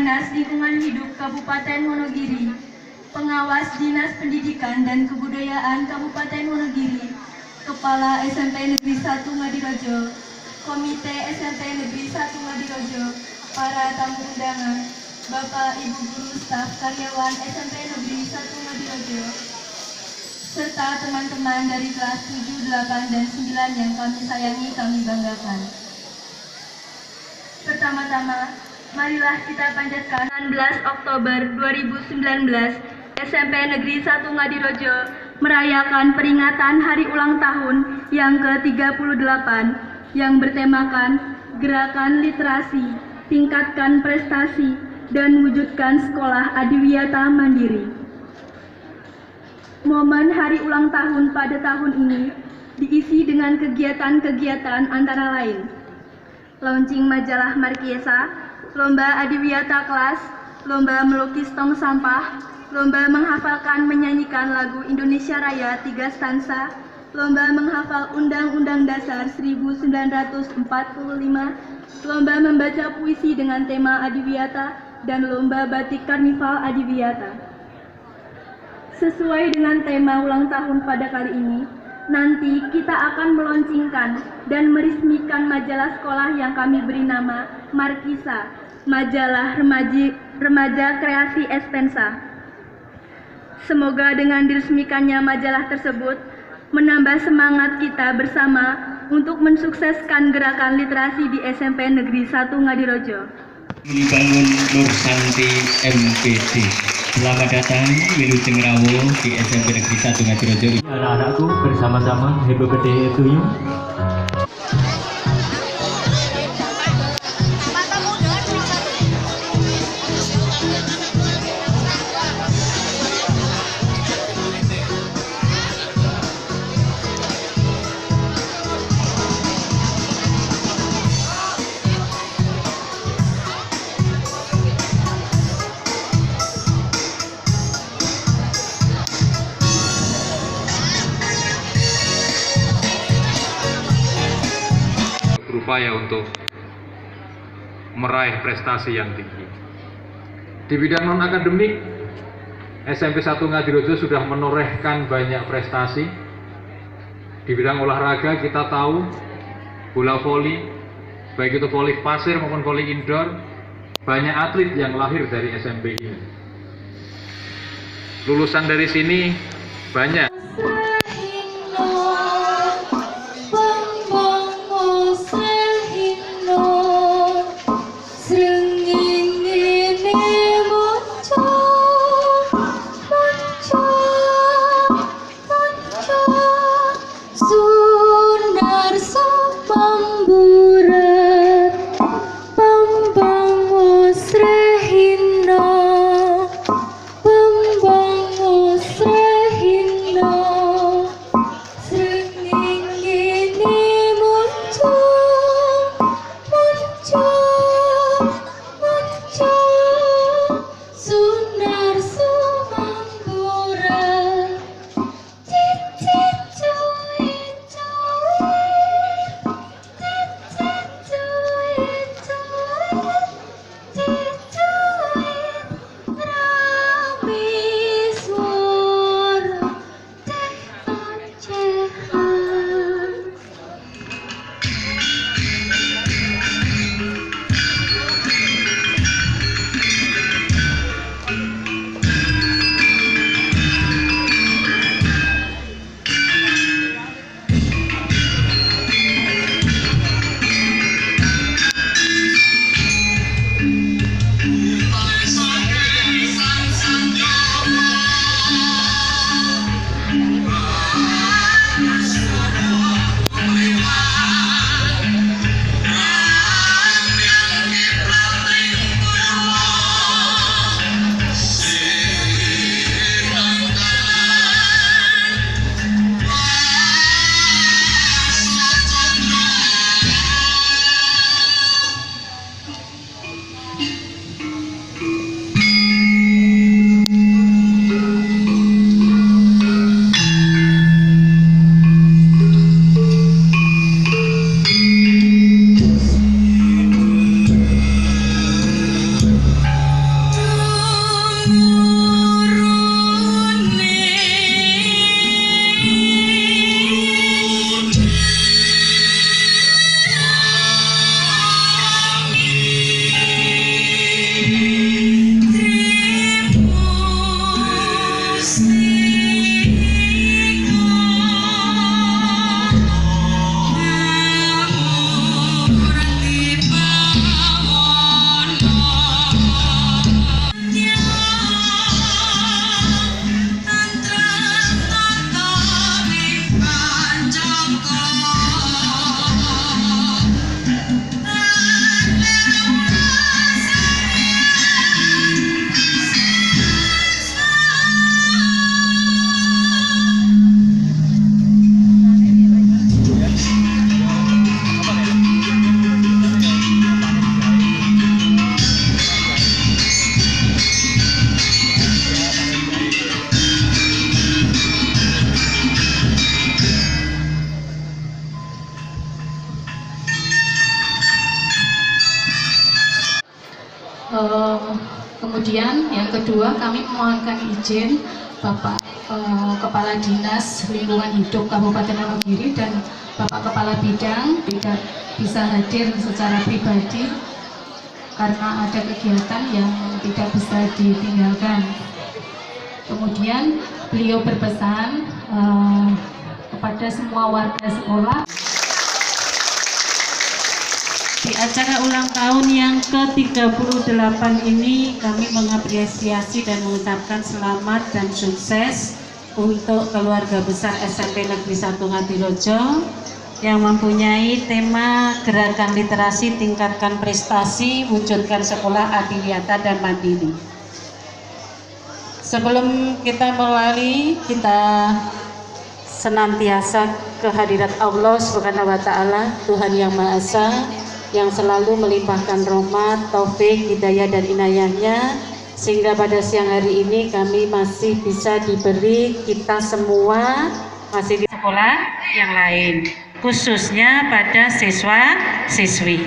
Dinas Lingkungan Hidup Kabupaten Wonogiri, Pengawas Dinas Pendidikan dan Kebudayaan Kabupaten Wonogiri, Kepala SMP Negeri 1 Ngadirojo, Komite SMP Negeri 1 Ngadirojo, para tamu undangan, Bapak Ibu Guru Staf Karyawan SMP Negeri 1 Ngadirojo, serta teman-teman dari kelas 7, 8, dan 9 yang kami sayangi, kami banggakan. Pertama-tama, marilah kita panjatkan 16 Oktober 2019, SMP Negeri 1 Ngadirojo merayakan peringatan hari ulang tahun yang ke-38 yang bertemakan Gerakan Literasi, Tingkatkan Prestasi, dan Wujudkan Sekolah Adiwiyata Mandiri. Momen hari ulang tahun pada tahun ini diisi dengan kegiatan-kegiatan antara lain launching majalah Markiesa, lomba adiwiyata kelas, lomba melukis tong sampah, lomba menghafalkan menyanyikan lagu Indonesia Raya 3 stansa, lomba menghafal Undang-Undang Dasar 1945, lomba membaca puisi dengan tema adiwiyata, dan lomba batik karnival adiwiyata. Sesuai dengan tema ulang tahun pada kali ini, nanti kita akan meluncurkan dan meresmikan majalah sekolah yang kami beri nama Markisa, majalah remaja kreasi Espensa. Semoga dengan diresmikannya majalah tersebut menambah semangat kita bersama untuk mensukseskan gerakan literasi di SMP Negeri 1 Ngadirojo. Membangun Nur Santi MPD. Selamat datang Wilujeng Rawo di SMP Negeri 1 Ngadirojo. Anak-anakku bersama-sama happy birthday to you. Berupaya untuk meraih prestasi yang tinggi. Di bidang non-akademik, SMP 1 Ngadirojo sudah menorehkan banyak prestasi. Di bidang olahraga kita tahu bola voli, baik itu voli pasir maupun voli indoor, banyak atlet yang lahir dari SMP ini. Lulusan dari sini banyak. Pembang musrahino Kemudian yang kedua, kami memohonkan izin Bapak Kepala Dinas Lingkungan Hidup Kabupaten Wonogiri dan Bapak Kepala Bidang tidak bisa hadir secara pribadi karena ada kegiatan yang tidak bisa ditinggalkan. Kemudian beliau berpesan kepada semua warga sekolah. Di acara ulang tahun yang ke-38 ini kami mengapresiasi dan mengucapkan selamat dan sukses untuk keluarga besar SMP Negeri 1 Ngadirejo yang mempunyai tema Gerakan Literasi Tingkatkan Prestasi Wujudkan Sekolah Adiwiyata dan Mandiri. Sebelum kita mulai, kita senantiasa kehadirat Allah Subhanahu wa Ta'ala, Tuhan Yang Maha Esa, yang selalu melimpahkan rahmat, taufik, hidayah dan inayahnya, sehingga pada siang hari ini kami masih bisa diberi, kita semua masih di sekolah yang lain, khususnya pada siswa-siswi.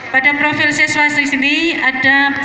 Pada profil siswa-siswi ada